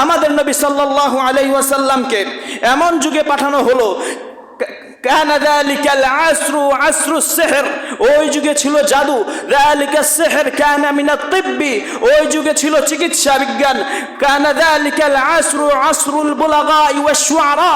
আমাদের নবী সাল্লাল্লাহু আলাইহি ওয়াসাল্লামকে এমন যুগে পাঠানো হলো, কানা যালিকাল আসরু আসরুস সিহর, ওই যুগে ছিল জাদু। যালিকাস সিহর কানা মিনাত তিব্বি, ওই যুগে ছিল চিকিৎসা বিজ্ঞান। কানা যালিকাল আসরু আসরুল বুলাগা ওয়াশ শুআরা,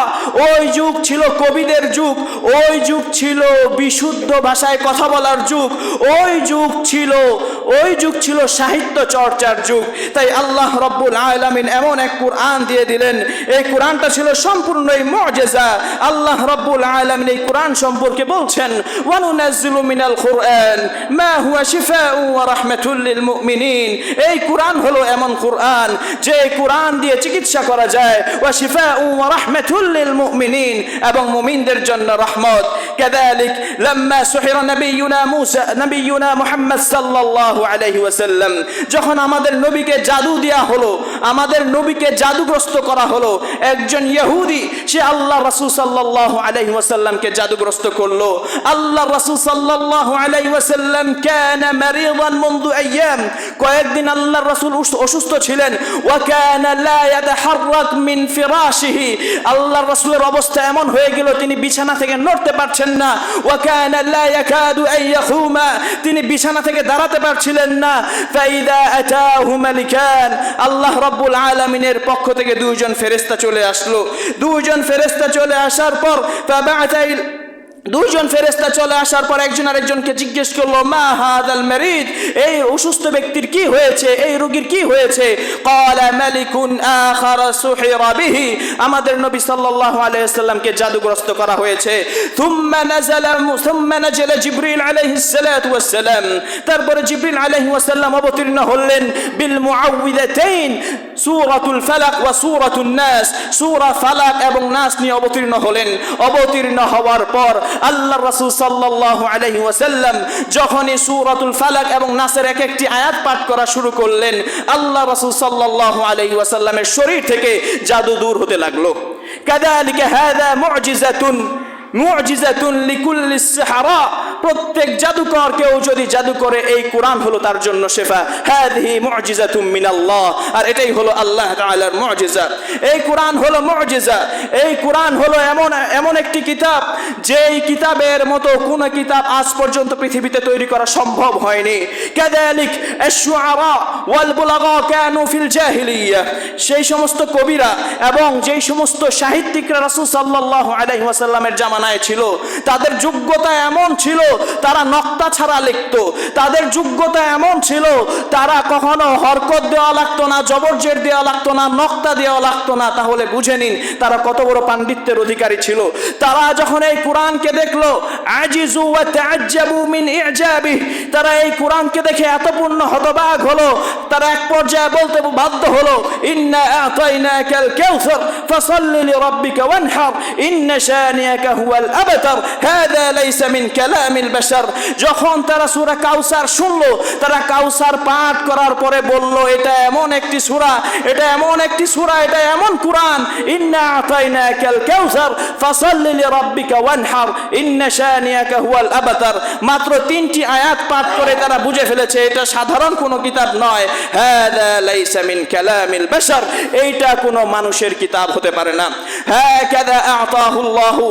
ওই যুগ ছিল কবিদের যুগ, ওই যুগ ছিল বিশুদ্ধ ভাষায় কথা বলার যুগ, ওই যুগ ছিল সাহিত্য চর্চার যুগ। তাই আল্লাহ রাব্বুল আলামিন এমন এক কুরআন দিয়ে দিলেন, এই কুরআনটা ছিল সম্পূর্ণই মুজিজা। আল্লাহ রাব্বুল আলামিন এই কুরআন সম্পর্কে বলছেন, ওয়া নুনাজ্জিলু মিনাল কুরআন মা হুয়া শিফাউ ওয়া রাহমাতুল লিল মুমিনিন। এই কুরআন হলো এমন কুরআন যে কুরআন দিয়ে চিকিৎসা করা যায়, ওয়া শিফাউ ওয়া রাহমাতুল লিল মুমিনিন, এবং মুমিনদের জন্য রহমত। কাযালিক লাম্মা সুহিরা নবিয়ুনা মুহাম্মদ সাল্লাল্লাহু আলাইহি ওয়াসাল্লাম, যখন আমাদের নবীকে জাদু দেয়া হলো, আমাদের নবীকে জাদুগ্রস্ত করা হলো, একজন ইহুদি সে আল্লাহ রাসূল সাল্লাল্লাহু আলাইহি ওয়াসাল্লামকে জাদুগ্রস্ত করলো। আল্লাহ রাসূল সাল্লাল্লাহু আলাইহি ওয়াসাল্লাম কানা মারিদান মুনযু আইয়াম, কয়েকদিন আল্লাহর রাসূল অসুস্থ ছিলেন। ওয়া কানা লা ইয়াতাহাররাক মিন ফিরাশিহি, আল্লাহর রাসূলের অবস্থা এমন হয়ে গেল তিনি বিছানা থেকে নড়তে পারছেন না। ওয়া কানা লা ইয়াকাদু আন ইয়াখুমা, তিনি বিছানা থেকে দাঁড়াতে পারছিলেন না। ফাইদা আতাহু মালিকান, আল্লাহ রাব্বুল আলামিনের পক্ষ থেকে দুইজন ফেরেশতা চলে আসলো। দুইজন ফেরেশতা চলে আসার পর দুইজন ফেরেশতা চলে আসার পর একজন আরেকজনকে জিজ্ঞেস করলো, মা হাদাল মারিদ, এই অসুস্থ ব্যক্তির কি হয়েছে, এই রোগীর কি হয়েছে? ক্বালা মালিকুন আখার সুহিরা বিহি, আমাদের নবী সাল্লাল্লাহু আলাইহি ওয়াসাল্লামকে জাদুগ্রস্ত করা হয়েছে। থুম্মা নাযালা জিবরিল আলাইহিস সালাতু ওয়াস সালাম, তারপরে জিবরিল আলাইহিস সালাম অবতীর্ণ হলেন বিল মুআউযিদাতাইন, সূরাতুল ফালাক ওয়া সূরাতুন নাস, সূরা ফালাক এবং নাস নিয়ে অবতীর্ণ হলেন। অবতীর্ণ হওয়ার পর আল্লাহ রাসূল সাল্লাল্লাহু আলাইহি ওয়াসাল্লাম যখনই সূরাতুল ফালাক এবং নাসের এক একটি আয়াত পাঠ করা শুরু করলেন, আল্লাহ রাসূল সাল্লাল্লাহু আলাইহি ওয়াসাল্লামের শরীর থেকে জাদু দূর হতে লাগলো। কাযালিকা হাযা মুজিজাতুন লিকুল্লি সিহরা, প্রত্যেক জাদুকরকেও যদি জাদু করে এই কুরআন হলো তার জন্য শিফা। হাযিহি মুজিজাতুম মিনাল্লাহ, আর এটাই হলো আল্লাহ তাআলার মুজিজা। এই কুরআন হলো মুজিজা, এই কুরআন হলো এমন একটি কিতাব যেই কিতাবের মতো কোন কিতাব আজ পর্যন্ত পৃথিবীতে তৈরি করা সম্ভব হয়নি। কাযালিক আশ-শুআরা ওয়াল বুলাগা কানু ফিল জাহিলিয়া, সেই সমস্ত কবিরা এবং যেই সমস্ত সাহিত্যিকরা রাসূল সাল্লাল্লাহু আলাইহি ওয়াসাল্লামের জামানায় ছিল, তাদের যোগ্যতা এমন ছিল তারা নক্তা ছাড়া লিখতো। তাদের যোগ্যতা এমন ছিল তারা কখনো হরকত দেওয়া লাগতো না, জবরজের দেওয়া লাগতো না, নক্তা দেওয়া লাগতো না। তাহলে বুঝে নিন তারা কত বড় পাণ্ডিত্যের অধিকারী ছিল। তারা যখন এই কুরআনকে দেখলো, আজিজু ওয়া তাআজ্জাবু মিন ইজাবিহি, তারা এই কুরআনকে দেখে এত পূর্ণ হতবাক হলো, তারা এক পর্যায়ে বলতে বাধ্য হলো, ইন্না আতাইনাকাল কাউসার ফাসাল্লি লিরাব্বিকা ওয়ানহার ইন্না শানিয়াকা হুয়াল আবতার হাযা লাইসা মিন কালামিল বাশার। যখন তারা সূরা কাউসার শুনলো, তারা কাউসার পাঠ করার পরে বলল, এটা এমন একটি সূরা, এটা এমন একটি সূরা, এটা এমন কুরআন, ইন্না আতাইনাকাল কাউসার ফাসাল্লি লিরাব্বিকা ওয়ানহার ইন্না শানিয়াকা হুয়াল আবতার। মাত্র 3টি আয়াত পাঠ করে তারা বুঝে ফেলেছে এটা সাধারণ কোনো কিতাব নয়। হাযা লাইসা মিন কালামিল বাশার, এইটা কোনো মানুষের কিতাব হতে পারে না। হাকাযা আ'তাল্লাহু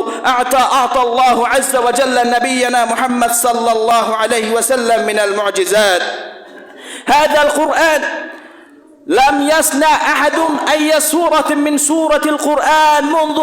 আযজা ওয়া জাল্লা নবিয়ানা মুহাম্মদ সাল্লাল্লাহু আলাইহি ওয়াসাল্লাম মিনাল মুজিজাত। হাযাল কুরআন لم يصنع أحد أي سورة من سورة القرآن منذ